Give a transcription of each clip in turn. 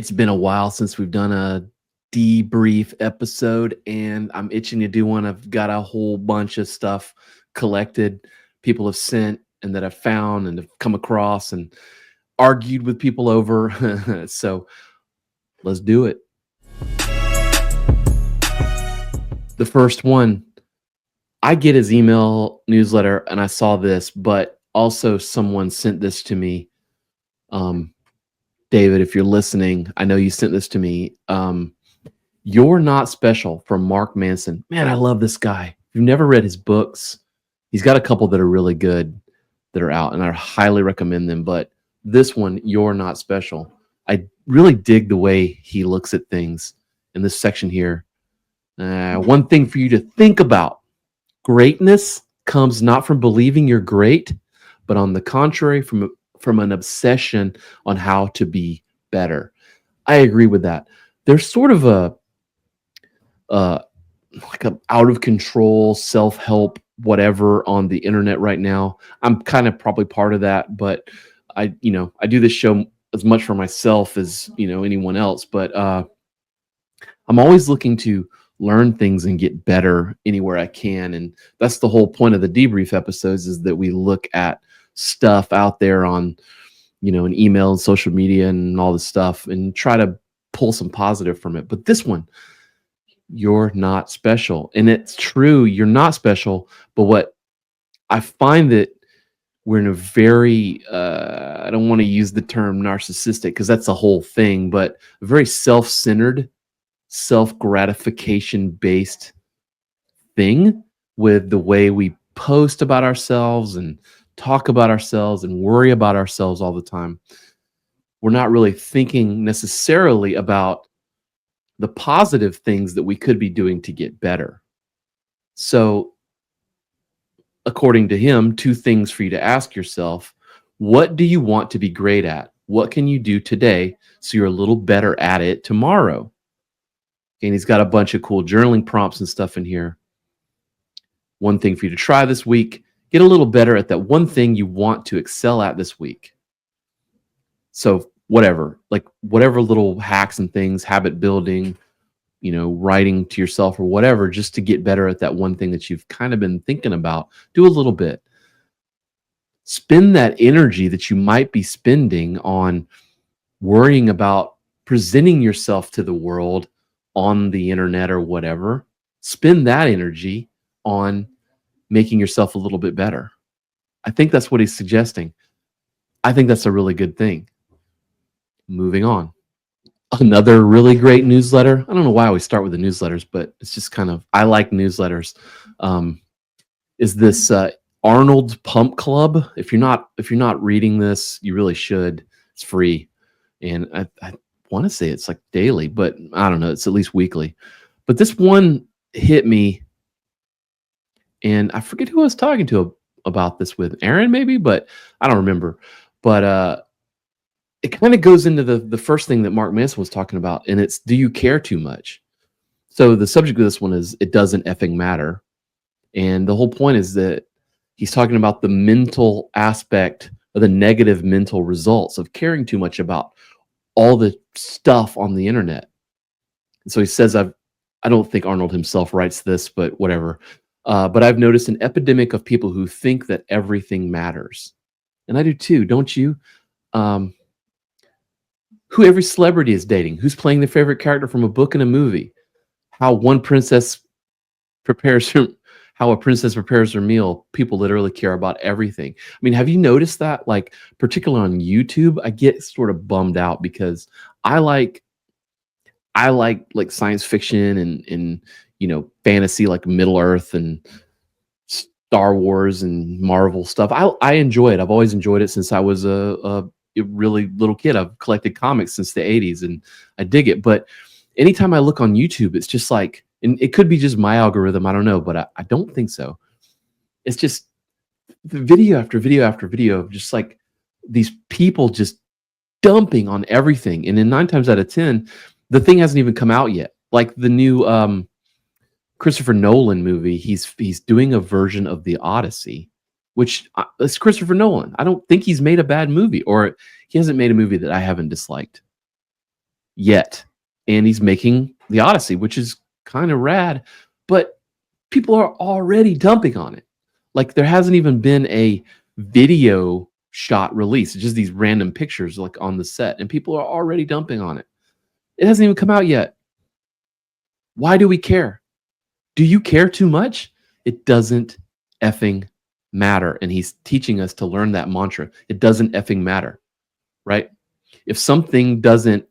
It's been a while since we've done a debrief episode, and I'm itching to do one. I've got a whole bunch of stuff collected, people have sent, and that I've found and have come across and argued with people over. So let's do it. The first one, I get his email newsletter, and I saw this, but also someone sent this to me. Um, David, if you're listening, I know you sent this to me. You're Not Special from Mark Manson. Man, I love this guy. If you've never read his books, he's got a couple that are really good that are out, and I highly recommend them. But this one, You're Not Special, I really dig the way he looks at things in this section here. One thing for you to think about: greatness comes not from believing you're great, but on the contrary, from an obsession on how to be better. I agree with that. There's sort of a like a out of control self-help whatever on the internet right now. I'm kind of probably part of that, but I do this show as much for myself as anyone else, but I'm always looking to learn things and get better anywhere I can. And that's the whole point of the debrief episodes, is that we look at stuff out there on, an email and social media and all this stuff and try to pull some positive from it. But this one, you're not special. And it's true, you're not special. But what I find that we're in a very, I don't want to use the term narcissistic because that's a whole thing, but a very self-centered, self-gratification based thing with the way we post about ourselves and talk about ourselves and worry about ourselves all the time. We're not really thinking necessarily about the positive things that we could be doing to get better. So, according to him, two things for you to ask yourself: what do you want to be great at? What can you do today so you're a little better at it tomorrow? And he's got a bunch of cool journaling prompts and stuff in here. One thing for you to try this week: get a little better at that one thing you want to excel at this week. So whatever little hacks and things, habit building, writing to yourself or whatever, just to get better at that one thing that you've kind of been thinking about. Do a little bit. Spend that energy that you might be spending on worrying about presenting yourself to the world on the internet or whatever. Spend that energy on making yourself a little bit better. I think that's what he's suggesting. I think that's a really good thing. Moving on. Another really great newsletter. I don't know why I always start with the newsletters, but it's just kind of, I like newsletters. Is this Arnold Pump Club? If you're not reading this, you really should. It's free. And I want to say it's like daily, but I don't know. It's at least weekly. But this one hit me, and I forget who I was talking to about this with. Aaron, maybe, but I don't remember. But it kind of goes into the first thing that Mark Manson was talking about, and it's, do you care too much? So the subject of this one is, it doesn't effing matter. And the whole point is that he's talking about the mental aspect of the negative mental results of caring too much about all the stuff on the internet. And so he says, I don't think Arnold himself writes this, but whatever. But I've noticed an epidemic of people who think that everything matters. And I do too, don't you? Who every celebrity is dating, who's playing their favorite character from a book and a movie, how a princess prepares her meal. People literally care about everything. I mean, have you noticed that? Like, particularly on YouTube, I get sort of bummed out because I like science fiction and fantasy, like Middle Earth and Star Wars and Marvel stuff. I enjoy it. I've always enjoyed it since I was a really little kid. I've collected comics since the 80s and I dig it. But anytime I look on YouTube, it's just like, and it could be just my algorithm, I don't know, but I don't think so. It's just video after video after video of just like these people just dumping on everything. And then 9 times out of 10, the thing hasn't even come out yet. Like the new Christopher Nolan movie, he's doing a version of the Odyssey, which is Christopher Nolan. I don't think he's made a bad movie, or he hasn't made a movie that I haven't disliked. yet. And he's making the Odyssey, which is kind of rad, but people are already dumping on it. Like there hasn't even been a video shot released. It's just these random pictures like on the set, and people are already dumping on it. It hasn't even come out yet. Why do we care? Do you care too much? It doesn't effing matter. And he's teaching us to learn that mantra. It doesn't effing matter, right? If something doesn't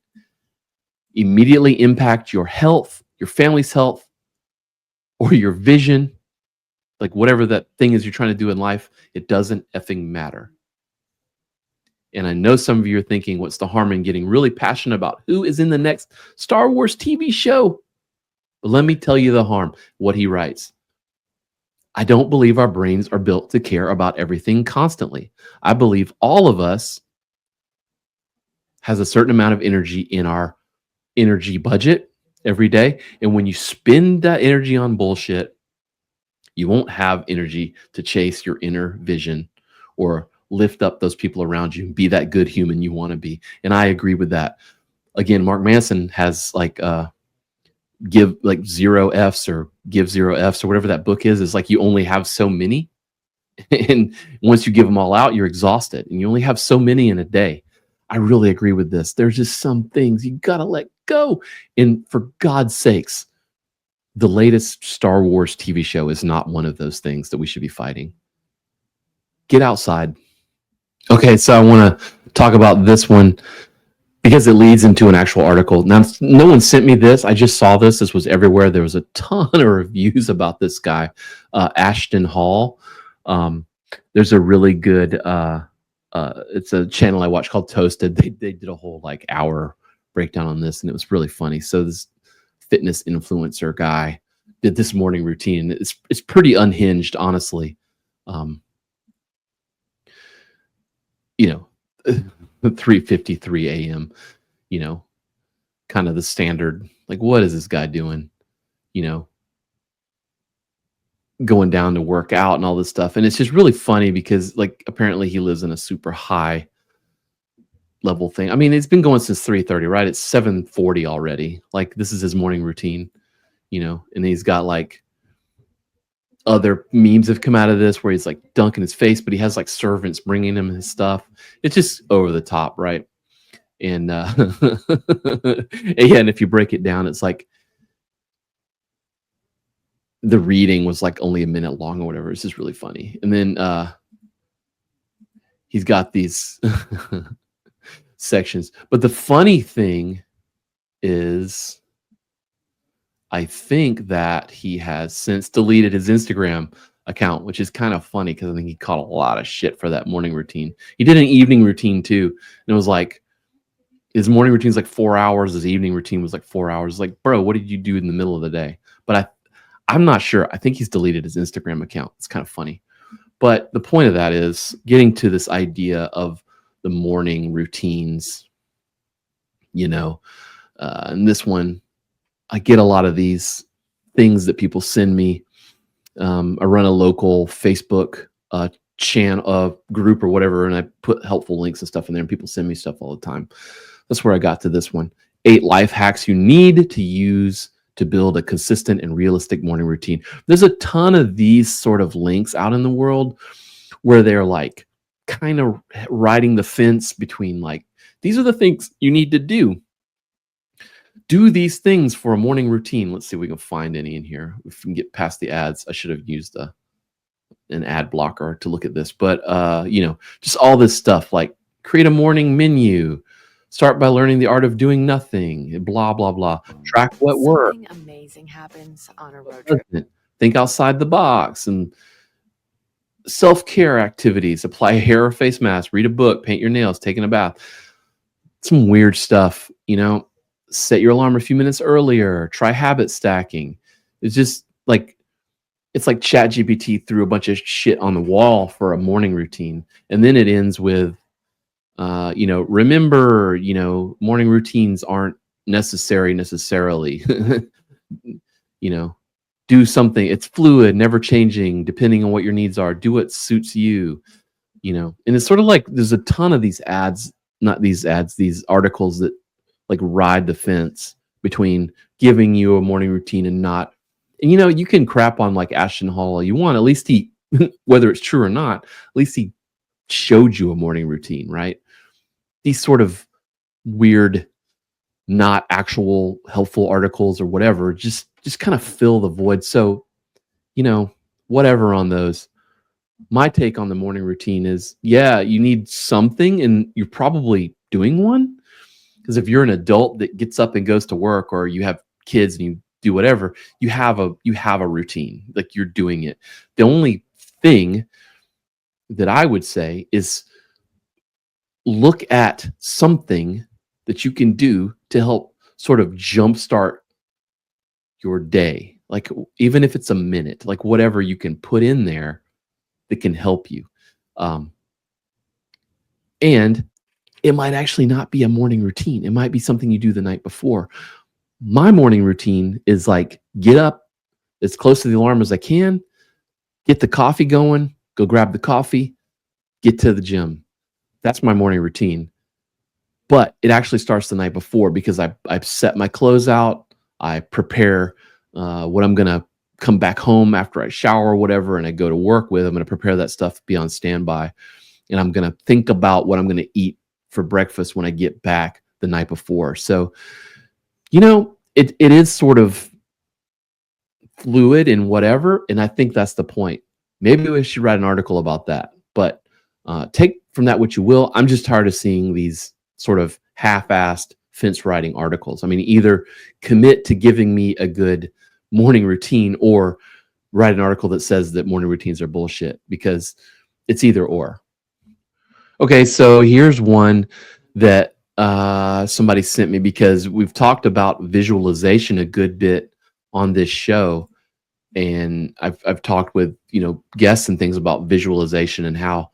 immediately impact your health, your family's health, or your vision, like whatever that thing is you're trying to do in life, it doesn't effing matter. And I know some of you are thinking, what's the harm in getting really passionate about who is in the next Star Wars TV show? But let me tell you the harm, what he writes. I don't believe our brains are built to care about everything constantly. I believe all of us has a certain amount of energy in our energy budget every day. And when you spend that energy on bullshit, you won't have energy to chase your inner vision or lift up those people around you and be that good human you want to be. And I agree with that. Again, Mark Manson has like give like 0 Fs or give 0 Fs or whatever that book is like you only have so many. And once you give them all out, you're exhausted and you only have so many in a day. I really agree with this. There's just some things you got to let go. And for God's sakes, the latest Star Wars TV show is not one of those things that we should be fighting. Get outside. Okay, so I want to talk about this one because it leads into an actual article. Now, no one sent me this. I just saw this. This was everywhere. There was a ton of reviews about this guy, Ashton Hall. There's a really good, it's a channel I watch called Toasted. They did a whole like hour breakdown on this, and it was really funny. So this fitness influencer guy did this morning routine. It's pretty unhinged, honestly. You know, 3:53 a.m., you know, kind of the standard, like, what is this guy doing? You know, going down to work out and all this stuff. And it's just really funny because like, apparently he lives in a super high level thing. I mean, it's been going since 3:30, right? It's 7:40 already. Like this is his morning routine, you know, and he's got like other memes have come out of this where he's like dunking his face, but he has like servants bringing him his stuff. It's just over the top, right? And yeah, and if you break it down, it's like the reading was like only a minute long or whatever. It's just really funny. And then he's got these sections. But the funny thing is, I think that he has since deleted his Instagram account, which is kind of funny because I think he caught a lot of shit for that morning routine. He did an evening routine too. And it was like, his morning routine is like 4 hours. His evening routine was like 4 hours. Like, bro, what did you do in the middle of the day? But I'm not sure. I think he's deleted his Instagram account. It's kind of funny. But the point of that is getting to this idea of the morning routines, you know, and this one, I get a lot of these things that people send me. I run a local Facebook channel, group or whatever, and I put helpful links and stuff in there, and people send me stuff all the time. That's where I got to this one. 8 life hacks you need to use to build a consistent and realistic morning routine. There's a ton of these sort of links out in the world where they're like kind of riding the fence between like, these are the things you need to do. Do these things for a morning routine. Let's see if we can find any in here. If we can get past the ads, I should have used an ad blocker to look at this. But, you know, just all this stuff like create a morning menu, start by learning the art of doing nothing, blah, blah, blah. Track what works. Something amazing happens on a road trip. Think outside the box and self-care activities, apply a hair or face mask, read a book, paint your nails, taking a bath. Some weird stuff, you know. Set your alarm a few minutes earlier, try habit stacking. It's just like, it's like ChatGPT threw a bunch of shit on the wall for a morning routine. And then it ends with, you know, remember, you know, morning routines aren't necessarily, you know, do something. It's fluid, never changing, depending on what your needs are. Do what suits you, you know. And it's sort of like, there's a ton of these ads, not these ads, these articles that like ride the fence between giving you a morning routine and not. And you can crap on like Ashton Hall all you want. At least he, whether it's true or not, at least he showed you a morning routine, right? These sort of weird, not actual helpful articles or whatever, just kind of fill the void. So, whatever on those. My take on the morning routine is, yeah, you need something and you're probably doing one. Because if you're an adult that gets up and goes to work, or you have kids and you do whatever, you have a routine, like you're doing it. The only thing that I would say is look at something that you can do to help sort of jumpstart your day. Like even if it's a minute, like whatever you can put in there that can help you. Um, and it might actually not be a morning routine. It might be something you do the night before. My morning routine is like get up as close to the alarm as I can, get the coffee going, go grab the coffee, get to the gym. That's my morning routine. But it actually starts the night before because I set my clothes out. I prepare what I'm going to come back home after I shower or whatever, and I go to work with. I'm going to prepare that stuff, be on standby, and I'm going to think about what I'm going to eat for breakfast when I get back the night before. So, it is sort of fluid and whatever, and I think that's the point. Maybe we should write an article about that, but take from that what you will. I'm just tired of seeing these sort of half-assed fence riding articles. I mean, either commit to giving me a good morning routine or write an article that says that morning routines are bullshit, because it's either or. Okay, so here's one that somebody sent me, because we've talked about visualization a good bit on this show, and I've talked with guests and things about visualization and how,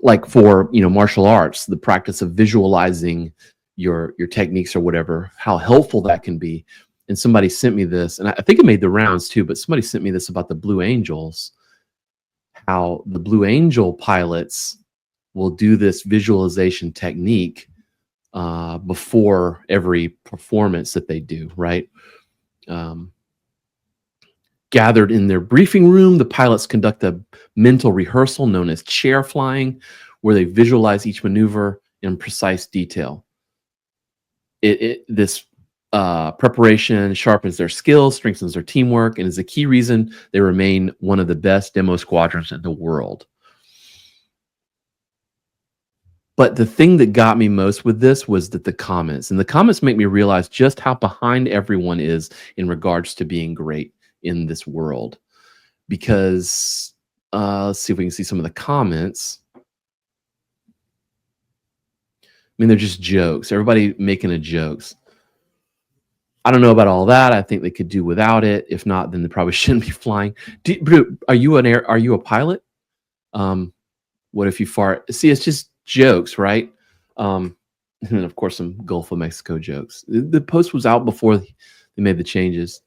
like for martial arts, the practice of visualizing your techniques or whatever, how helpful that can be. And somebody sent me this, and I think it made the rounds too, but somebody sent me this about the Blue Angels, how the Blue Angel pilots will do this visualization technique before every performance that they do, right? Gathered in their briefing room, the pilots conduct a mental rehearsal known as chair flying, where they visualize each maneuver in precise detail. This preparation sharpens their skills, strengthens their teamwork, and is a key reason they remain one of the best demo squadrons in the world. But the thing that got me most with this was that the comments make me realize just how behind everyone is in regards to being great in this world. Because let's see if we can see some of the comments. I mean, they're just jokes. Everybody making a jokes. I don't know about all that. I think they could do without it. If not, then they probably shouldn't be flying. Are you a pilot? What if you fart? See, it's just jokes, right? And of course, some Gulf of Mexico jokes. The post was out before they made the changes.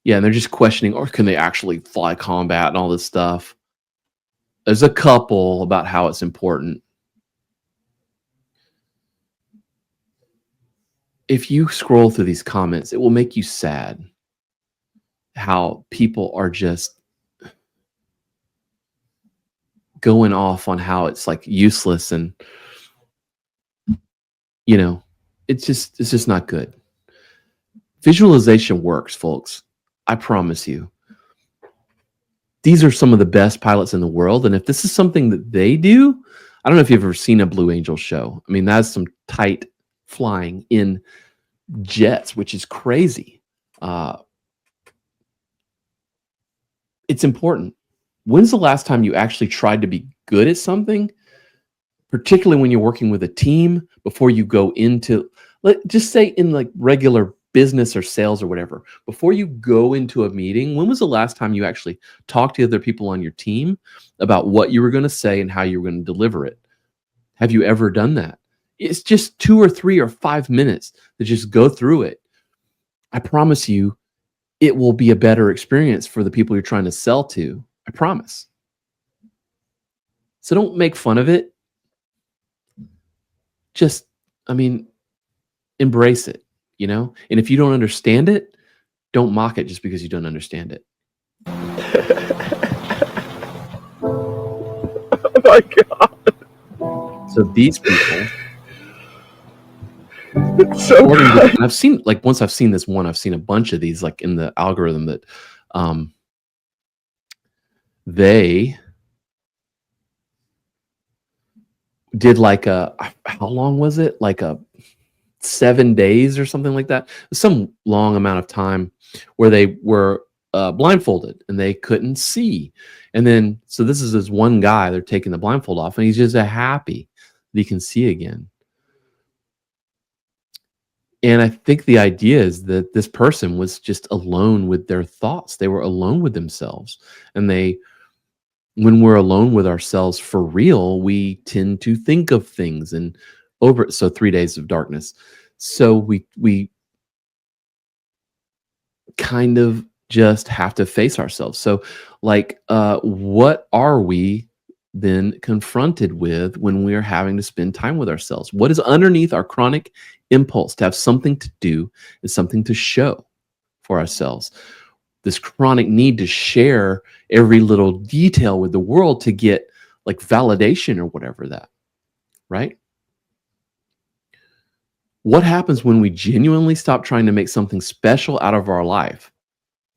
Yeah, and they're just questioning, or can they actually fly combat and all this stuff? There's a couple about how it's important. If you scroll through these comments, it will make you sad how people are just going off on how it's like useless, and it's just not good. Visualization works, folks. I promise you. These are some of the best pilots in the world, and if this is something that they do, I don't know if you've ever seen a Blue Angel show. I mean, that's some tight flying in jets, which is crazy. It's important. When's the last time you actually tried to be good at something, particularly when you're working with a team, before you go into, just say in like regular business or sales or whatever, before you go into a meeting? When was the last time you actually talked to other people on your team about what you were going to say and how you were going to deliver it? Have you ever done that? It's just 2 or 3 or 5 minutes to just go through it. I promise you, it will be a better experience for the people you're trying to sell to. I promise. So don't make fun of it. Just, I mean, embrace it, And if you don't understand it, don't mock it just because you don't understand it. Oh my God. So these people, It's so according to, good. and I've seen, like, once I've seen this one, I've seen a bunch of these, like, in the algorithm that they did like how long was it? Like a 7 days or something like that. Some long amount of time where they were blindfolded and they couldn't see. And then, so this is this one guy, they're taking the blindfold off and he's just happy that he can see again. And I think the idea is that this person was just alone with their thoughts. They were alone with themselves. And when we're alone with ourselves for real, we tend to think of things and so 3 days of darkness. So we kind of just have to face ourselves. So like what are we then confronted with when we're having to spend time with ourselves? What is underneath our chronic impulse to have something to do and something to show for ourselves? This chronic need to share every little detail with the world to get like validation or whatever that, right? What happens when we genuinely stop trying to make something special out of our life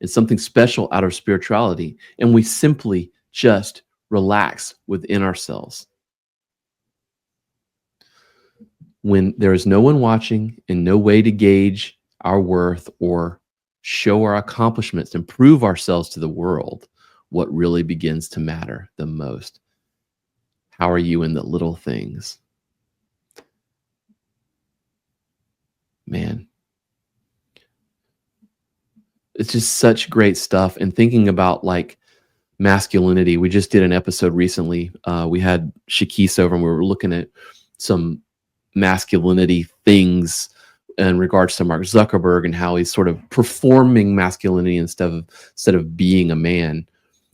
and something special out of spirituality, and we simply just relax within ourselves? When there is no one watching and no way to gauge our worth or show our accomplishments and prove ourselves to the world, what really begins to matter the most? How are you in the little things? Man, it's just such great stuff. And thinking about like masculinity, we just did an episode recently. We had Shakis over and we were looking at some masculinity things in regards to Mark Zuckerberg and how he's sort of performing masculinity instead of being a man.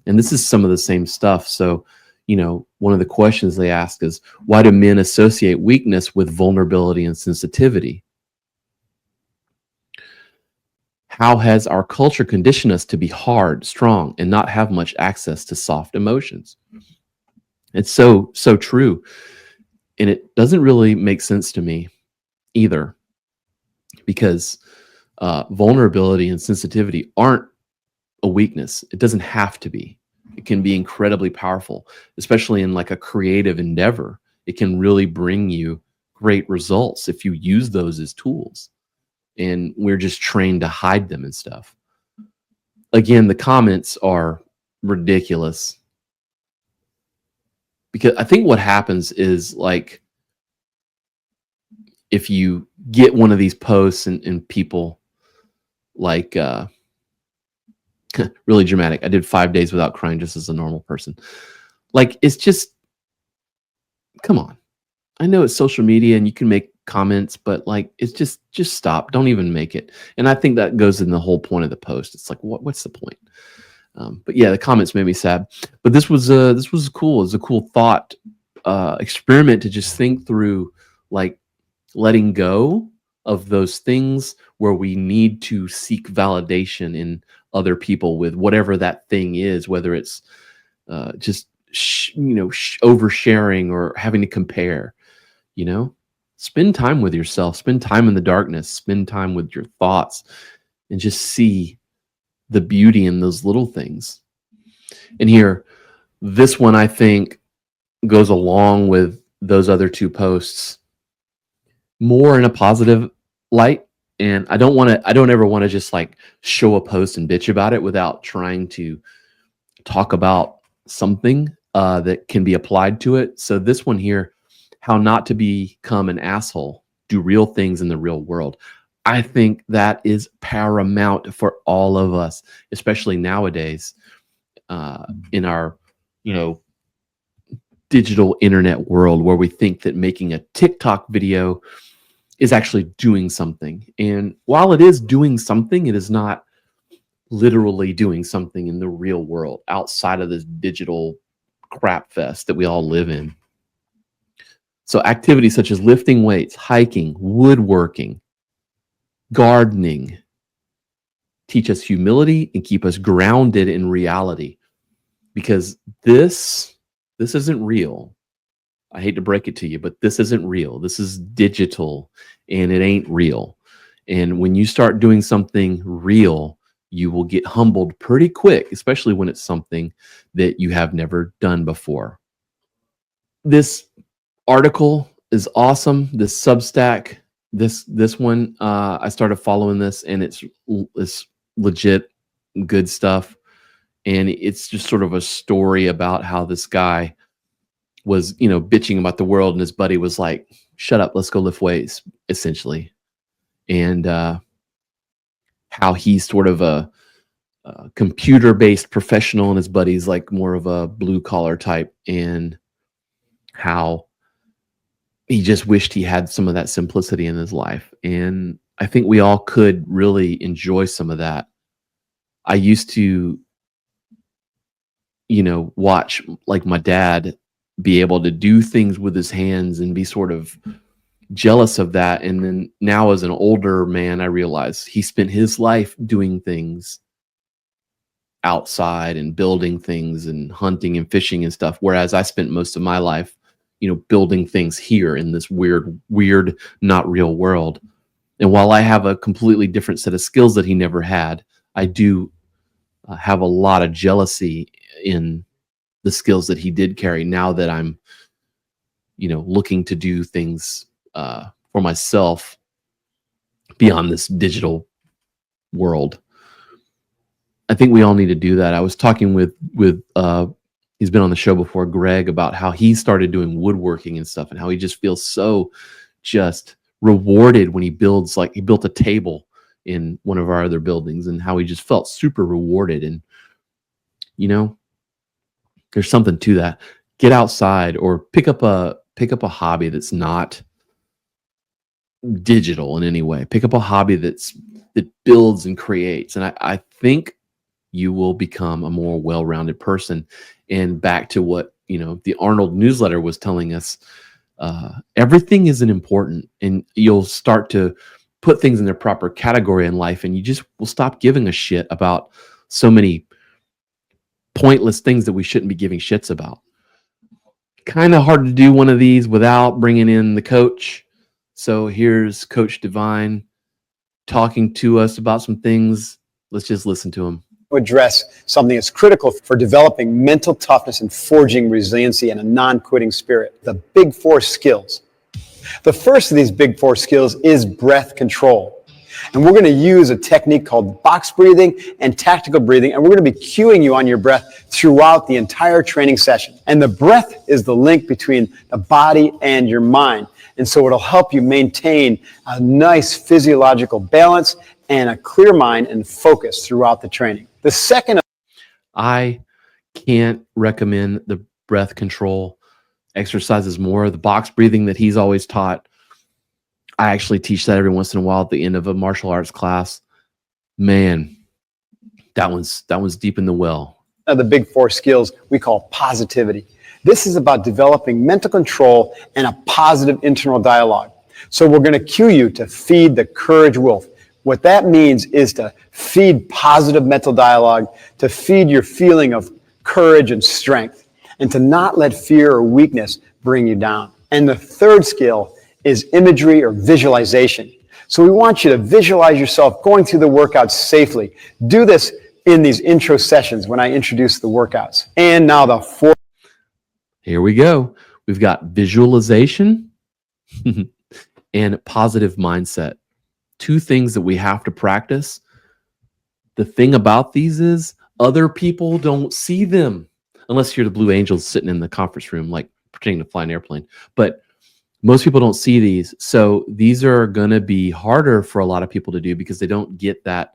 And this is some of the same stuff. So, one of the questions they ask is, why do men associate weakness with vulnerability and sensitivity? How has our culture conditioned us to be hard, strong, and not have much access to soft emotions? It's so true. And it doesn't really make sense to me either, because vulnerability and sensitivity aren't a weakness. It doesn't have to be. It can be incredibly powerful, especially in like a creative endeavor. It can really bring you great results if you use those as tools. And we're just trained to hide them and stuff. Again, the comments are ridiculous, because I think what happens is, like, if you get one of these posts and people like really dramatic, I did 5 days without crying just as a normal person. Like, it's just, come on. I know it's social media and you can make comments, but like, it's just stop. Don't even make it. And I think that goes in the whole point of the post. It's like, what's the point? But yeah, the comments made me sad. But this was cool. It was a cool thought experiment to just think through, like, letting go of those things where we need to seek validation in other people with whatever that thing is, whether it's just oversharing or having to compare. Spend time with yourself, spend time in the darkness, spend time with your thoughts, and just see the beauty in those little things. And here, this one, I think, goes along with those other two posts more in a positive light. And I don't ever want to just like show a post and bitch about it without trying to talk about something that can be applied to it. So this one here, how not to become an asshole, do real things in the real world. I think that is paramount for all of us, especially nowadays in our, digital internet world, where we think that making a TikTok video is actually doing something. And while it is doing something, it is not literally doing something in the real world outside of this digital crap fest that we all live in. So activities such as lifting weights, hiking, woodworking, gardening teach us humility and keep us grounded in reality, because this isn't real. I hate to break it to you, but this isn't real. This is digital and it ain't real. And when you start doing something real, you will get humbled pretty quick, especially when it's something that you have never done before. This article is awesome. This Substack, this one, I started following this, and it's legit good stuff. And it's just sort of a story about how this guy was, bitching about the world, and his buddy was like, "Shut up, let's go lift weights," essentially. And how he's sort of a computer-based professional, and his buddy's like more of a blue-collar type, and how he just wished he had some of that simplicity in his life. And I think we all could really enjoy some of that. I used to, watch like my dad be able to do things with his hands and be sort of jealous of that. And then now as an older man, I realize he spent his life doing things outside and building things and hunting and fishing and stuff. Whereas I spent most of my life, building things here in this weird, not real world. And while I have a completely different set of skills that he never had, I do have a lot of jealousy in the skills that he did carry, now that I'm, looking to do things for myself beyond this digital world. I think we all need to do that. I was talking with he's been on the show before, Greg, about how he started doing woodworking and stuff, and how he just feels so just rewarded when he built a table in one of our other buildings, and how he just felt super rewarded. And there's something to that. Get outside, or pick up a hobby that's not digital in any way. Pick up a hobby that builds and creates. And I think you will become a more well-rounded person. And back to what, the Arnold newsletter was telling us, everything isn't important, and you'll start to put things in their proper category in life, and you just will stop giving a shit about so many pointless things that we shouldn't be giving shits about. Kind of hard to do one of these without bringing in the coach. So here's Coach Divine talking to us about some things. Let's just listen to him. Address something that's critical for developing mental toughness and forging resiliency and a non-quitting spirit. The big 4 skills. The first of these big 4 skills is breath control. And we're going to use a technique called box breathing and tactical breathing. And we're going to be cueing you on your breath throughout the entire training session. And the breath is the link between the body and your mind. And so it'll help you maintain a nice physiological balance and a clear mind and focus throughout the training. The second, I can't recommend the breath control exercises more. The box breathing that he's always taught, I actually teach that every once in a while at the end of a martial arts class. Man, that one's deep in the well. the big 4 skills we call positivity. This is about developing mental control and a positive internal dialogue. So we're going to cue you to feed the courage wolf. What that means is to feed positive mental dialogue, to feed your feeling of courage and strength, and to not let fear or weakness bring you down. And the third skill is imagery or visualization. So we want you to visualize yourself going through the workouts safely. Do this in these intro sessions when I introduce the workouts. And now the fourth. Here we go. We've got visualization and positive mindset. 2 things that we have to practice. The thing about these is other people don't see them unless you're the Blue Angels sitting in the conference room, like pretending to fly an airplane. But most people don't see these. So these are going to be harder for a lot of people to do because they don't get that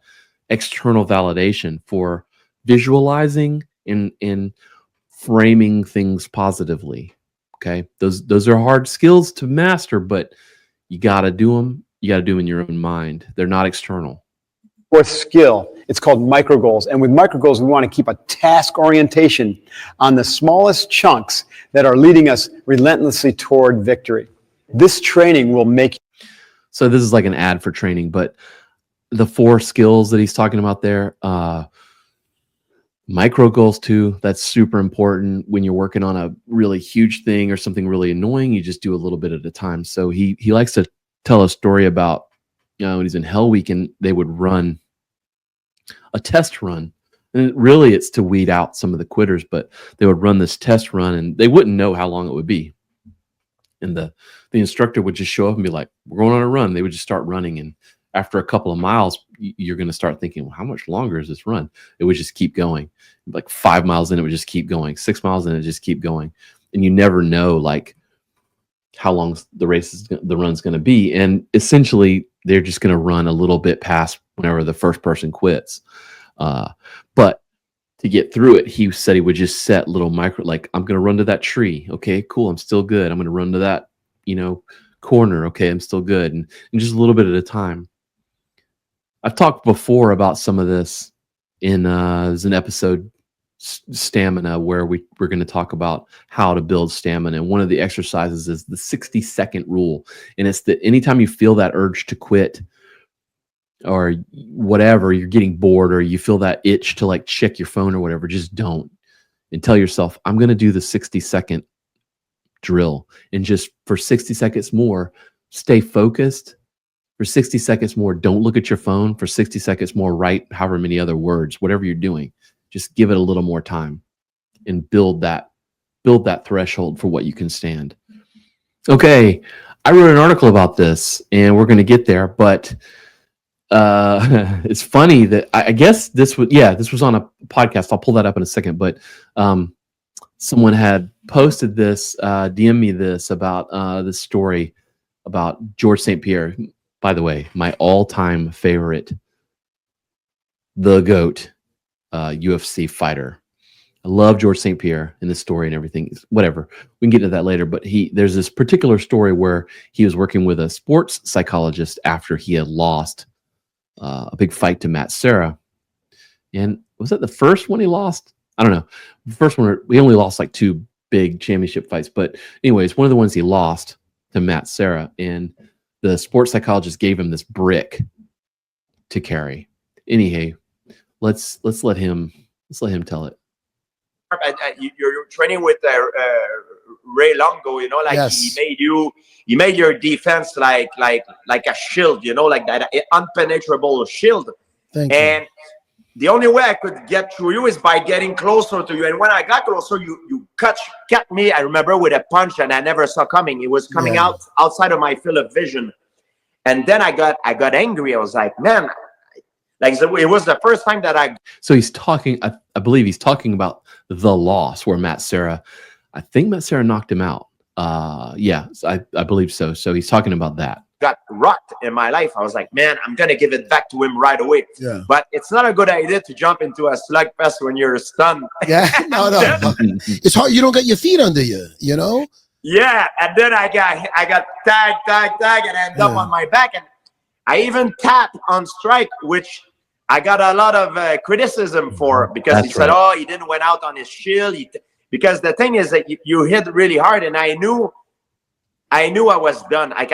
external validation for visualizing and framing things positively. Okay. Those are hard skills to master, but you got to do them. You got to do them in your own mind. They're not external. Fourth skill, it's called micro goals. And with micro goals, we want to keep a task orientation on the smallest chunks that are leading us relentlessly toward victory. This training will make. So this is like an ad for training, but the 4 skills that he's talking about there, micro goals too. That's super important when you're working on a really huge thing or something really annoying. You just do a little bit at a time. So he likes to tell a story about, when he's in Hell Week and they would run a test run. And really it's to weed out some of the quitters, but they would run this test run and they wouldn't know how long it would be. And the instructor would just show up and be like, we're going on a run. They would just start running. And after a couple of miles, you're going to start thinking, well, how much longer is this run? It would just keep going. Like 5 miles in, it would just keep going. 6 miles in, it just keep going. And you never know like how long the run's going to be. And essentially they're just going to run a little bit past whenever the first person quits. But to get through it, he said he would just set little micro, like, I'm going to run to that tree. Okay, cool. I'm still good. I'm going to run to that, corner. Okay, I'm still good. And just a little bit at a time. I've talked before about some of this in there's an episode, Stamina, where we're going to talk about how to build stamina. And one of the exercises is the 60-second rule. And it's that anytime you feel that urge to quit, or whatever, you're getting bored or you feel that itch to like check your phone or whatever, just don't. And tell yourself, I'm going to do the 60-second drill. And just for 60 seconds more, stay focused. For 60 seconds more, don't look at your phone. For 60 seconds more, write however many other words, whatever you're doing. Just give it a little more time and build that threshold for what you can stand. Okay, I wrote an article about this and we're going to get there, but it's funny that I guess this was on a podcast. I'll pull that up in a second, but someone had posted this, DM me this about this story about George St. Pierre. By the way, my all-time favorite, the GOAT, UFC fighter. I love George St. Pierre in this story and everything. Whatever, we can get into that later. But there's this particular story where he was working with a sports psychologist after he had lost a big fight to Matt Serra. And was that the first one he lost? I don't know. The first one, we only lost like 2 big championship fights. But anyways, one of the ones he lost to Matt Serra. And the sports psychologist gave him this brick to carry. Anyhow, let's let him tell it. You're training with Ray Longo, like Yes. he made your defense like a shield, like that impenetrable shield. Thank you. And the only way I could get through you is by getting closer to you. And when I got closer, you cut me, I remember, with a punch that I never saw coming. It was coming outside of my field of vision. And then I got angry. I was like, man, like it was the first time that So he's talking, I believe he's talking about the loss where I think Matt Serra knocked him out. Yeah, I believe so. So he's talking about that. got rocked in my life. I was like, man, I'm going to give it back to him right away. Yeah. But it's not a good idea to jump into a slugfest when you're stunned. Yeah, no. It's hard. You don't get your feet under you, Yeah, and then I got tag, and I end up on my back. And I even tapped on strike, which I got a lot of criticism for, because he said, oh, he didn't went out on his shield. Because the thing is that you hit really hard, and I knew I was done. Like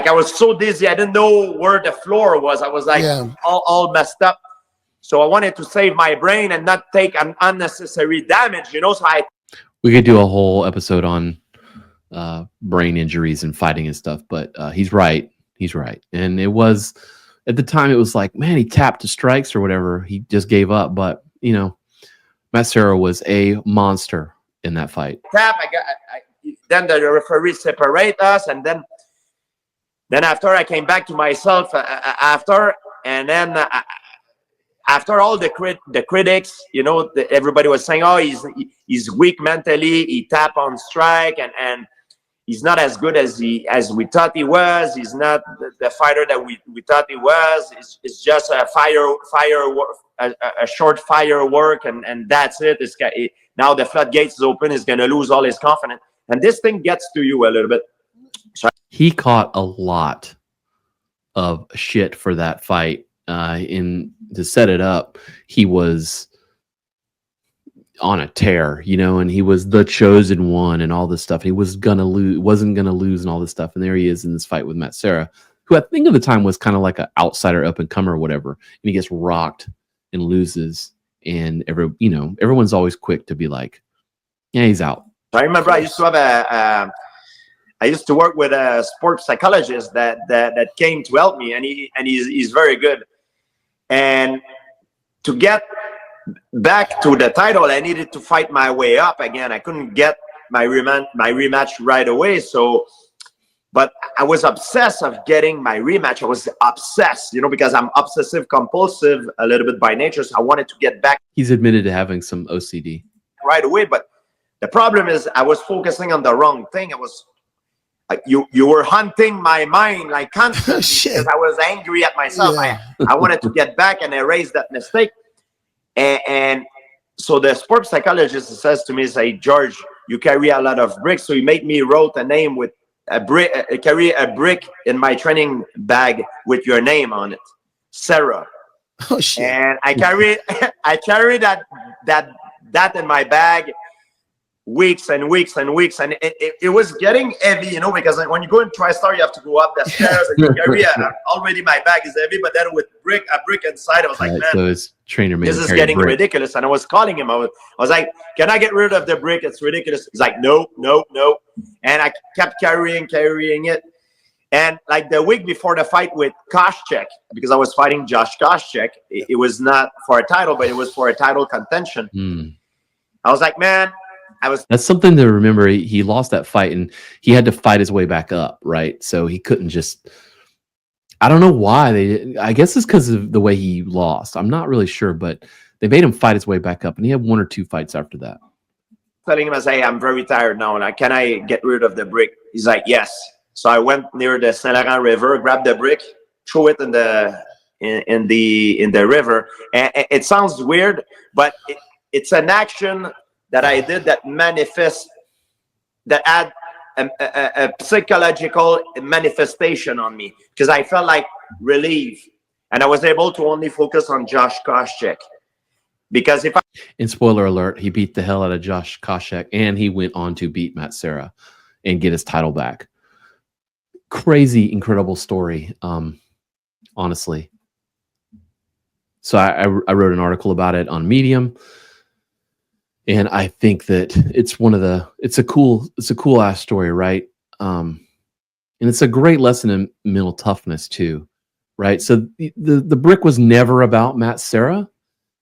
I was so dizzy, I didn't know where the floor was. I was like all messed up. So I wanted to save my brain and not take an unnecessary damage, So we could do a whole episode on brain injuries and fighting and stuff, but he's right. He's right. And it was, at the time, it was like, man, he tapped to strikes or whatever. He just gave up. But, Matt Serra was a monster in that fight. Tap, then the referee separate us, and then after I came back to myself and then after all the critics, everybody was saying, oh, he's weak mentally, he tap on strike, and he's not as good as we thought he was. He's not the fighter that we thought he was. It's just a short firework, and that's it. Now the floodgates is open. He's going to lose all his confidence. And this thing gets to you a little bit. So he caught a lot of shit for that fight to set it up, he was on a tear, and he was the chosen one and all this stuff. He wasn't gonna lose and all this stuff. And there he is in this fight with Matt Serra, who I think at the time was kind of like an outsider up and comer or whatever. And he gets rocked and loses. And everyone's always quick to be like, yeah, he's out. I remember I used to have I used to work with a sports psychologist that came to help me, and he's very good. And to get back to the title, I needed to fight my way up again. I couldn't get my rematch right away. But I was obsessed of getting my rematch. I was obsessed, because I'm obsessive compulsive a little bit by nature. So I wanted to get back. He's admitted to having some OCD right away. But the problem is I was focusing on the wrong thing. I was you were hunting my mind like constantly because I was angry at myself. Yeah. I wanted to get back and erase that mistake. And so the sports psychologist says to me, George, you carry a lot of bricks. So he made me wrote a name with a brick, carry a brick in my training bag with your name on it, Sarah. Oh shit! And I carried that in my bag weeks and weeks and weeks, and it was getting heavy, because when you go in TriStar, you have to go up the stairs and you carry already my bag is heavy, but then with a brick inside, I was like, man, so his trainer made this is getting ridiculous. And I was calling him. I was like, can I get rid of the brick? It's ridiculous. He's like, no. And I kept carrying it. And like the week before the fight with Koscheck, because I was fighting Josh Koscheck, it was not for a title, but it was for a title contention. I was like, man, that's something to remember. He lost that fight and he had to fight his way back up, right? So he couldn't just, I don't know why I guess it's because of the way he lost. I'm not really sure, but they made him fight his way back up, and he had one or two fights after that. Telling him, hey, I'm very tired now. Like, can I get rid of the brick? He's like, yes. So I went near the Saint Laurent River, grabbed the brick, threw it in the river. And it sounds weird, but it's an action that I did that manifests, that had a psychological manifestation on me, because I felt like relief, and I was able to only focus on Josh Koscheck. Because and spoiler alert, he beat the hell out of Josh Koscheck, and he went on to beat Matt Serra and get his title back. Crazy, incredible story, honestly. So I wrote an article about it on Medium. And I think that it's a cool ass story, right? And it's a great lesson in mental toughness too, right? So the brick was never about Matt Serra.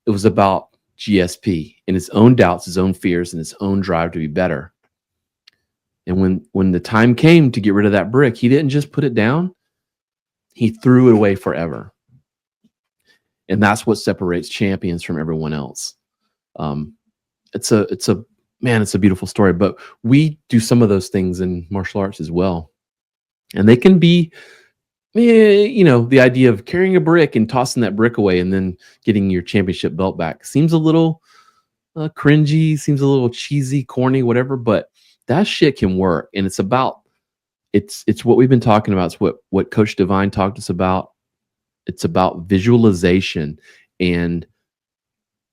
It was about GSP and his own doubts, his own fears, and his own drive to be better. And when the time came to get rid of that brick, he didn't just put it down. He threw it away forever. And that's what separates champions from everyone else. It's a beautiful story, but we do some of those things in martial arts as well. And they can be, the idea of carrying a brick and tossing that brick away and then getting your championship belt back seems a little cringy, seems a little cheesy, corny, whatever, but that shit can work. And it's what we've been talking about. It's what Coach Divine talked to us about. It's about visualization and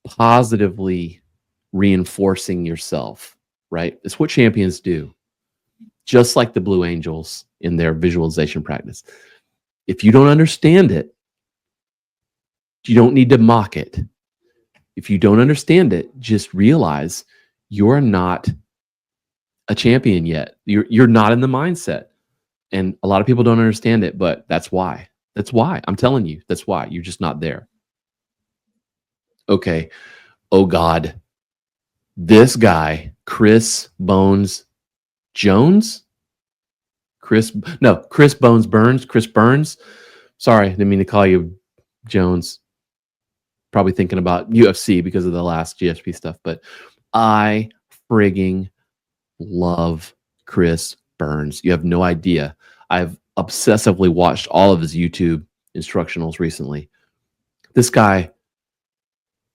positively reinforcing yourself, right? It's what champions do, just like the Blue Angels in their visualization practice. If you don't understand it, you don't need to mock it. If you don't understand it, just realize you're not a champion yet. You're not in the mindset. And a lot of people don't understand it, but that's why. That's why. I'm telling you, that's why. You're just not there. Okay. Oh God. This guy, Chris Bones Jones? Chris Burns. Sorry, I didn't mean to call you Jones. Probably thinking about UFC because of the last GSP stuff, but I frigging love Chris Burns. You have no idea. I've obsessively watched all of his YouTube instructionals recently. This guy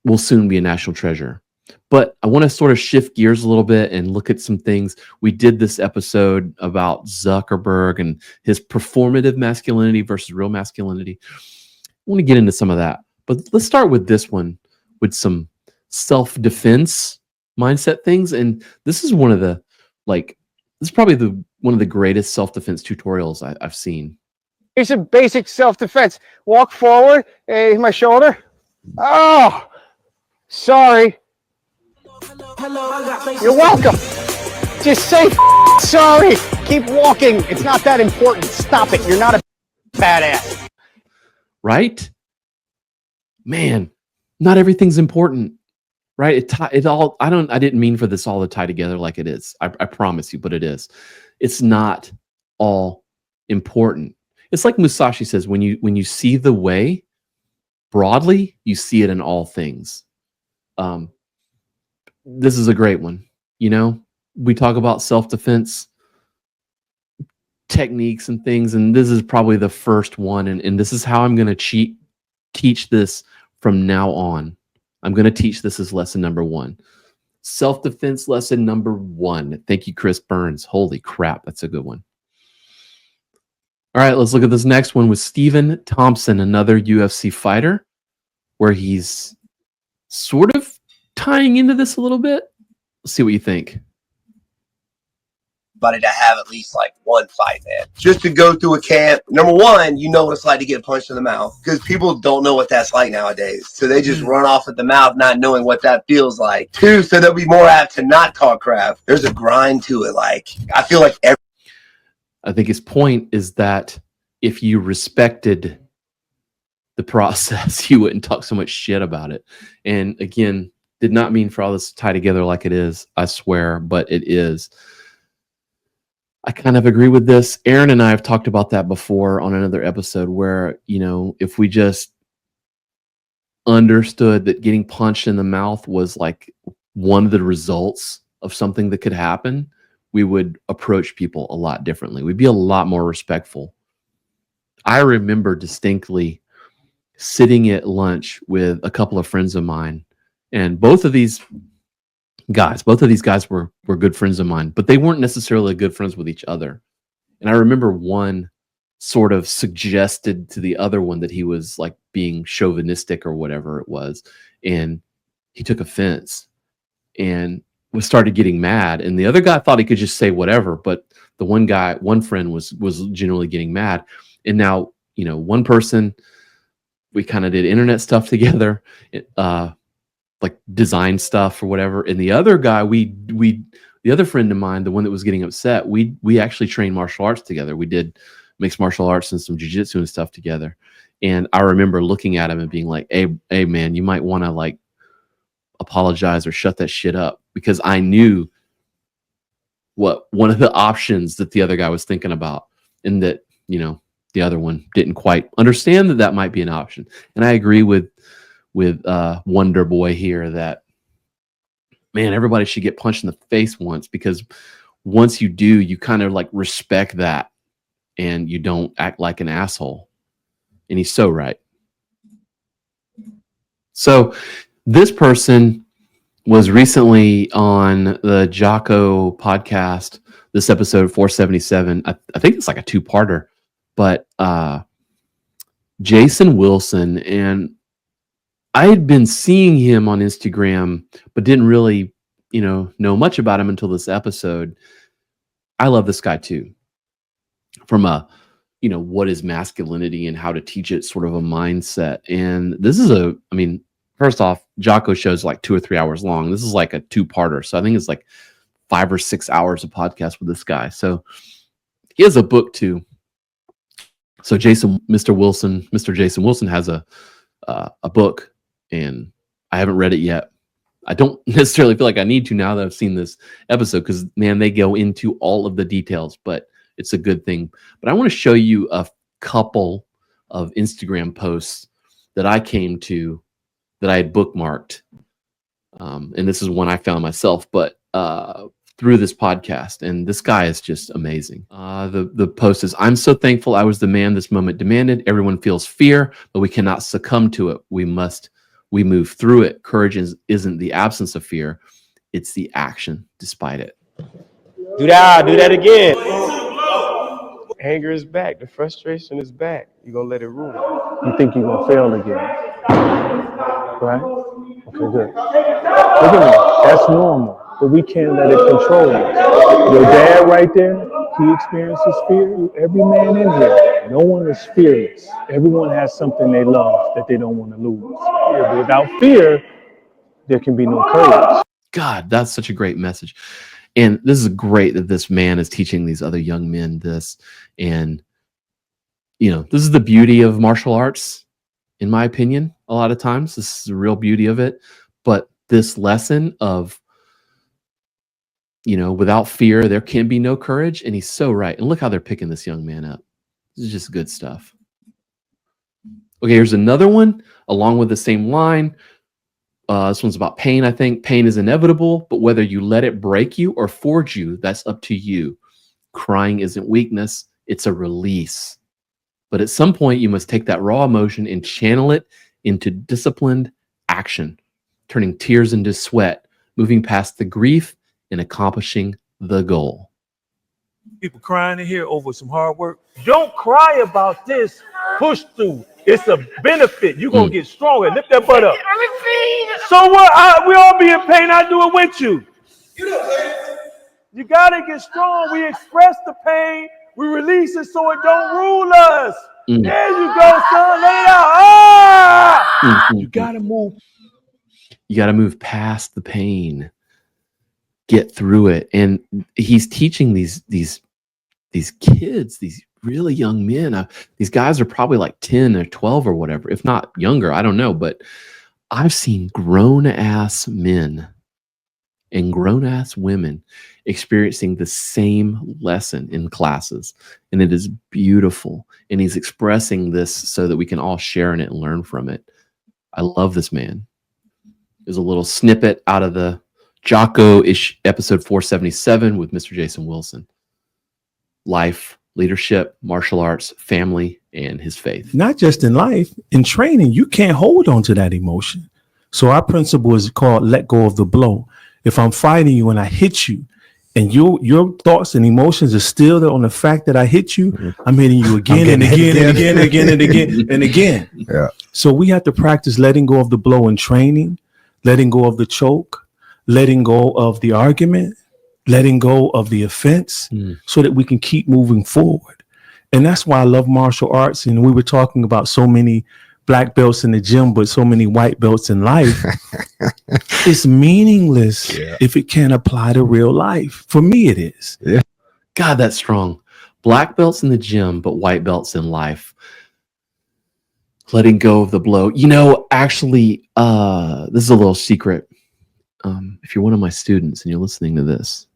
will soon be a national treasure. But I want to sort of shift gears a little bit and look at some things. We did this episode about Zuckerberg and his performative masculinity versus real masculinity. want to get into some of that, but let's start with this one with some self-defense mindset things. And this is one of the this is probably one of the greatest self-defense tutorials I've seen. Here's some basic self-defense. Walk forward. Hey, my shoulder. Oh, sorry. You're welcome. Just say sorry. Keep walking. It's not that important. Stop it. You're not a badass. Right? Man, not everything's important. Right? I didn't mean for this all to tie together like it is. I promise you, but it is. It's not all important. It's like Musashi says, when you see the way broadly, you see it in all things. This is a great one. You know, we talk about self-defense techniques and things, and this is probably the first one. And this is how I'm going to teach this from now on. I'm going to teach this as lesson number 1. Self-defense lesson number 1. Thank you, Chris Burns. Holy crap, that's a good one. All right, let's look at this next one with Stephen Thompson, another UFC fighter, where he's sort of tying into this a little bit. Let's see what you think. To have at least like one fight, man. Just to go through a camp. Number one, you know what it's like to get punched in the mouth, because people don't know what that's like nowadays. So they just run off at the mouth, not knowing what that feels like. 2, so they'll be more apt to not talk crap. There's a grind to it. Like, I feel like I think his point is that if you respected the process, you wouldn't talk so much shit about it. And again, did not mean for all this to tie together like it is, I swear, but it is. I kind of agree with this. Aaron and I have talked about that before on another episode where, you know, if we just understood that getting punched in the mouth was like one of the results of something that could happen, we would approach people a lot differently. We'd be a lot more respectful. I remember distinctly sitting at lunch with a couple of friends of mine, and both of these guys were good friends of mine, but they weren't necessarily good friends with each other. And I remember one sort of suggested to the other one that he was like being chauvinistic or whatever it was, and he took offense and started getting mad. And the other guy thought he could just say whatever, but the one friend was genuinely getting mad. And now, you know, one person, we kind of did internet stuff together, like design stuff or whatever. And the other guy, the other friend of mine, the one that was getting upset, we actually trained martial arts together. We did mixed martial arts and some jiu-jitsu and stuff together. And I remember looking at him and being like, hey man, you might want to like apologize or shut that shit up, because I knew what one of the options that the other guy was thinking about, and that, you know, the other one didn't quite understand that might be an option. And I agree with Wonder Boy here that, man, everybody should get punched in the face once, because once you do, you kind of like respect that and you don't act like an asshole. And he's so right. So this person was recently on the Jocko podcast, this episode 477. I think it's like a 2-parter, but Jason Wilson, and I had been seeing him on Instagram, but didn't really, know much about him until this episode. I love this guy too, from a, what is masculinity and how to teach it sort of a mindset. And this is first off, Jocko show's like 2 or 3 hours long. This is like a 2-parter. So I think it's like 5 or 6 hours of podcast with this guy. So he has a book too. So Mr. Jason Wilson has a book, and I haven't read it yet. I don't necessarily feel like I need to now that I've seen this episode, because man, they go into all of the details, but it's a good thing. But I want to show you a couple of Instagram posts that I came to that I had bookmarked. And this is one I found myself, but through this podcast. And this guy is just amazing. The post is, "I'm so thankful I was the man this moment demanded. Everyone feels fear, but we cannot succumb to it. We move through it. Courage isn't the absence of fear. It's the action despite it." Do that again. anger is back. The frustration is back. You're going to let it rule. You think you're going to fail again. Right? Okay, good. Look at me. That's normal. But we can't let it control us. Your dad right there, he experiences fear. Every man in here. No one is fearless. Everyone has something they love that they don't want to lose. But without fear, there can be no courage. God, that's such a great message. And this is great that this man is teaching these other young men this. And, you know, this is the beauty of martial arts, in my opinion, a lot of times. This is the real beauty of it. But this lesson of, you know, without fear, there can be no courage. And he's so right. And look how they're picking this young man up. This is just good stuff. Okay, here's another one along with the same line. This one's about pain, I think. Pain is inevitable, but whether you let it break you or forge you, that's up to you. Crying isn't weakness, it's a release. But at some point, you must take that raw emotion and channel it into disciplined action, turning tears into sweat, moving past the grief and accomplishing the goal. People crying in here over some hard work. Don't cry about this. Push through. It's a benefit. You're going to get stronger. Lift that butt up. I'm in pain. So what? We all be in pain. I do it with you. You got to get strong. We express the pain. We release it so it don't rule us. There you go, son. Let it out. Ah! You got to move. You got to move past the pain. Get through it. And he's teaching these kids, these really young men. These guys are probably like 10 or 12 or whatever, if not younger. I don't know. But I've seen grown-ass men and grown-ass women experiencing the same lesson in classes. And it is beautiful. And he's expressing this so that we can all share in it and learn from it. I love this man. There's a little snippet out of the Jocko-ish episode 477 with Mr. Jason Wilson. Life, leadership, martial arts, family, and his faith. Not just in life, in training, you can't hold on to that emotion. So our principle is called let go of the blow. If I'm fighting you and I hit you, and your thoughts and emotions are still there on the fact that I hit you, I'm hitting you again and again and again and again and again and again. Yeah. So we have to practice letting go of the blow in training, letting go of the choke, letting go of the argument, letting go of the offense, so that we can keep moving forward. And that's why I love martial arts. And we were talking about so many black belts in the gym, but so many white belts in life. It's meaningless if it can't apply to real life. For me, it is. Yeah. God, that's strong. Black belts in the gym, but white belts in life. Letting go of the blow. You know, actually, this is a little secret. If you're one of my students and you're listening to this,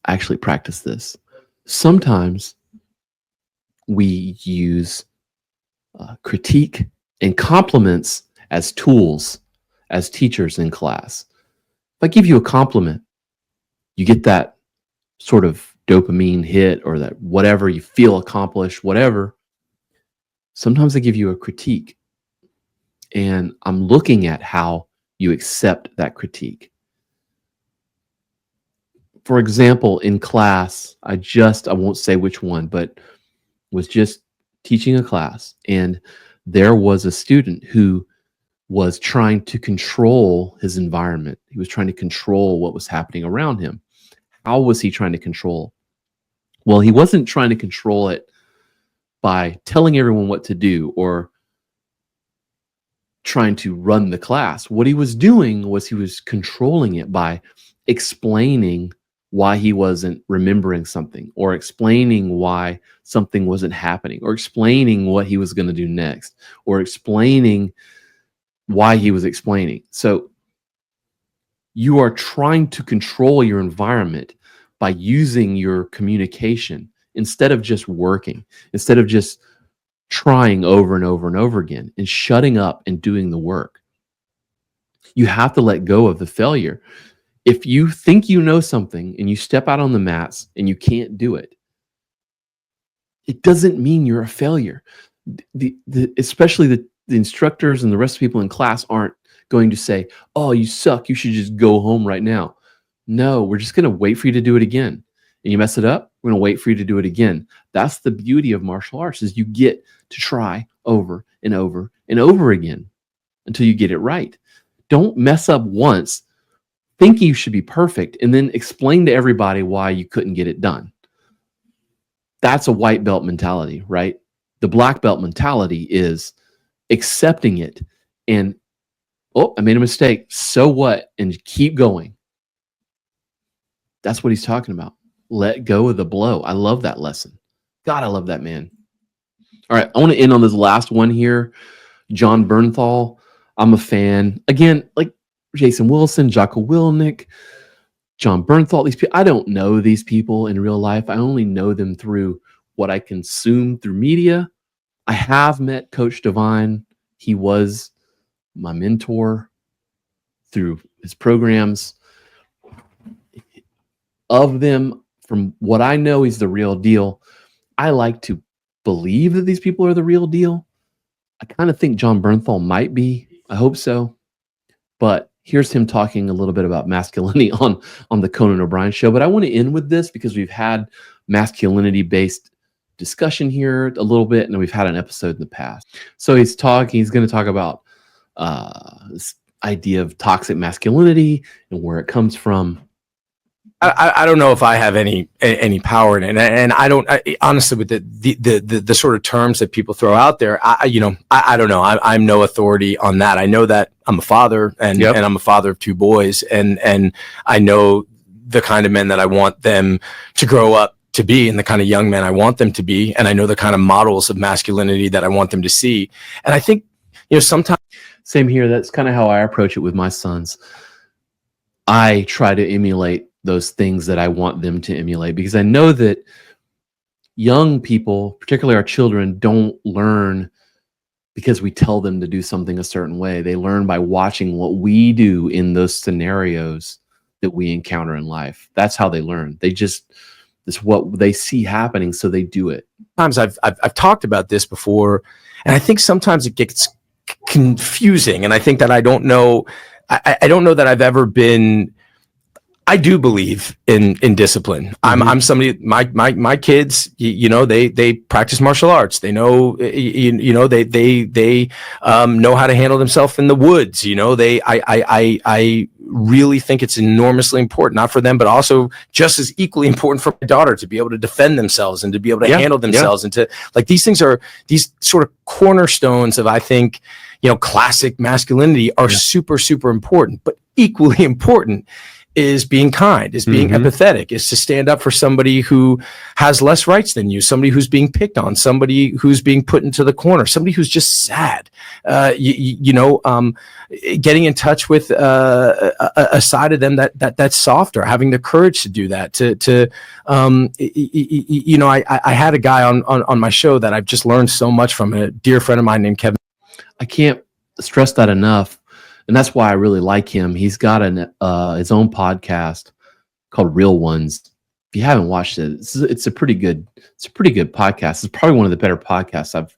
I actually practice this. Sometimes we use critique and compliments as tools as teachers in class. If I give you a compliment, you get that sort of dopamine hit or that whatever you feel accomplished, whatever. Sometimes I give you a critique and I'm looking at how you accept that critique. For example, in class, I won't say which one, but was just teaching a class, and there was a student who was trying to control his environment. He was trying to control what was happening around him. How was he trying to control? Well, he wasn't trying to control it by telling everyone what to do or trying to run the class. What he was doing was he was controlling it by explaining why he wasn't remembering something, or explaining why something wasn't happening, or explaining what he was going to do next, or explaining why he was explaining. So you are trying to control your environment by using your communication instead of just working, instead of just trying over and over and over again and shutting up and doing the work. You have to let go of the failure. If you think you know something and you step out on the mats and you can't do it, it doesn't mean you're a failure. Especially the instructors and the rest of the people in class aren't going to say, oh, you suck, you should just go home right now. No, we're just going to wait for you to do it again. and you mess it up, we're going to wait for you to do it again. That's the beauty of martial arts, is you get to try over and over and over again until you get it right. Don't mess up once, think you should be perfect, and then explain to everybody why you couldn't get it done. That's a white belt mentality, right? The black belt mentality is accepting it and, oh, I made a mistake. So what? And keep going. That's what he's talking about. Let go of the blow. I love that lesson. God, I love that man. All right, I want to end on this last one here. John Bernthal. I'm a fan. Again, like Jason Wilson, Jocko Willink, John Bernthal, these people, I don't know these people in real life. I only know them through what I consume through media. I have met Coach Divine. He was my mentor through his programs. Of them, from what I know, he's the real deal. I like to believe that these people are the real deal. I kind of think John Bernthal might be. I hope so. But here's him talking a little bit about masculinity on the Conan O'Brien show. But I want to end with this because we've had masculinity-based discussion here a little bit, and we've had an episode in the past. So he's going to talk about this idea of toxic masculinity and where it comes from. I don't know if I have any power in it, and I don't honestly with the sort of terms that people throw out there. I don't know. I'm no authority on that. I know that I'm a father, and I'm a father of 2 boys, and I know the kind of men that I want them to grow up to be, and the kind of young men I want them to be, and I know the kind of models of masculinity that I want them to see. And I think sometimes same here. That's kind of how I approach it with my sons. I try to emulate those things that I want them to emulate, because I know that young people, particularly our children, don't learn because we tell them to do something a certain way. They learn by watching what we do in those scenarios that we encounter in life. That's how they learn. It's what they see happening, so they do it. Sometimes I've talked about this before, and I think sometimes it gets confusing, and I think that I don't know that I've ever been. I do believe in discipline. Mm-hmm. I'm somebody. My kids, they practice martial arts. They know, they know how to handle themselves in the woods. I really think it's enormously important, not for them, but also just as equally important for my daughter to be able to defend themselves and to be able to handle themselves, and to these things are these sort of cornerstones of, I think, classic masculinity are super, super important, but equally important is being kind, is being empathetic, is to stand up for somebody who has less rights than you, somebody who's being picked on, somebody who's being put into the corner, somebody who's just sad. Getting in touch with a side of them that's softer, having the courage to do that. I had a guy on my show that I've just learned so much from, a dear friend of mine named Kevin. I can't stress that enough. And that's why I really like him. He's got his own podcast called Real Ones. If you haven't watched it, it's a pretty good podcast. It's probably one of the better podcasts I've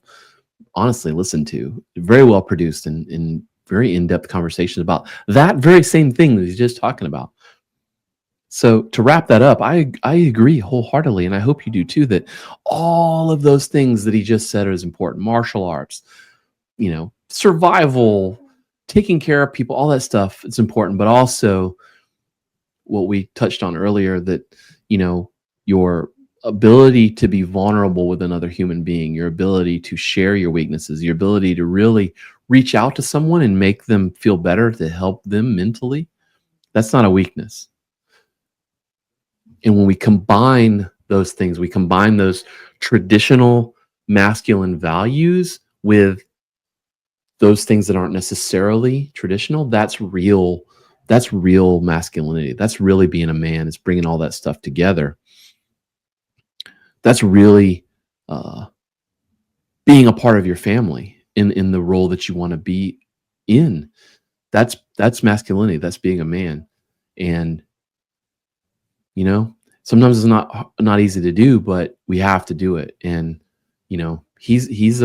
honestly listened to. Very well produced and very in-depth conversations about that very same thing that he's just talking about. So to wrap that up, I agree wholeheartedly, and I hope you do too, that all of those things that he just said are as important. Martial arts, survival, taking care of people, all that stuff, it's important. But also what we touched on earlier, that, your ability to be vulnerable with another human being, your ability to share your weaknesses, your ability to really reach out to someone and make them feel better, to help them mentally, that's not a weakness. And when we combine those things, we combine those traditional masculine values with those things that aren't necessarily traditional, that's real masculinity. That's really being a man. It's bringing all that stuff together. That's really being a part of your family in the role that you want to be in. That's masculinity. That's being a man. And sometimes it's not easy to do, but we have to do it. And he's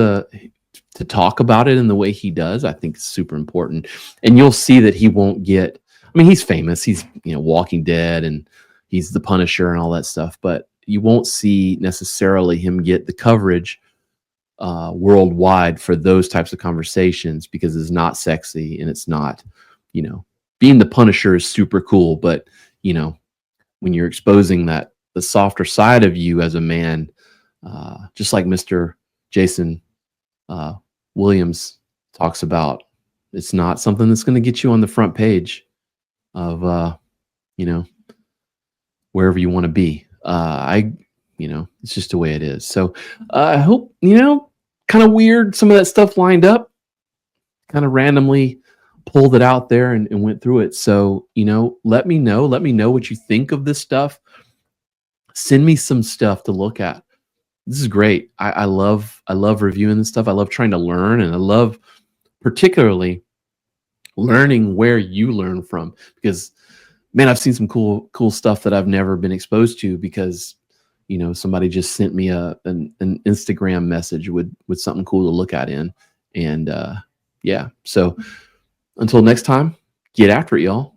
to talk about it in the way he does, I think is super important. And you'll see that he won't get, he's famous. He's, Walking Dead, and he's the Punisher and all that stuff, but you won't see necessarily him get the coverage worldwide for those types of conversations, because it's not sexy and it's not, being the Punisher is super cool, but when you're exposing the softer side of you as a man, just like Mr. Jason Williams talks about, it's not something that's going to get you on the front page of wherever you want to be. It's just the way it is. So I hope, kind of weird, some of that stuff lined up, kind of randomly pulled it out there and went through it. So, let me know what you think of this stuff. Send me some stuff to look at. This is great. I love reviewing this stuff. I love trying to learn, and I love particularly learning where you learn from, because man, I've seen some cool stuff that I've never been exposed to, because somebody just sent me an Instagram message with something cool to look at in. And so until next time, get after it, y'all.